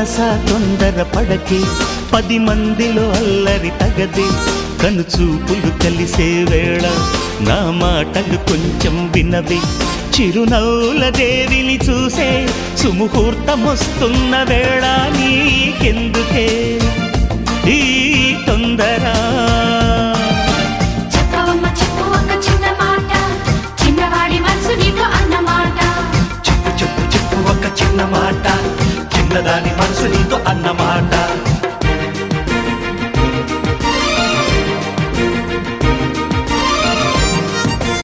మనసా తొందర పడకే, 10 మందిలో అల్లరి తగదే. కనుచూపులు కలిసే వేళ నా మాటలు కొంచెం వినవే. చిరునవ్వుల దేవిని చూసే సుముహూర్తమొస్తున్న వేళ, నీకెందుకే ఈ తొందర?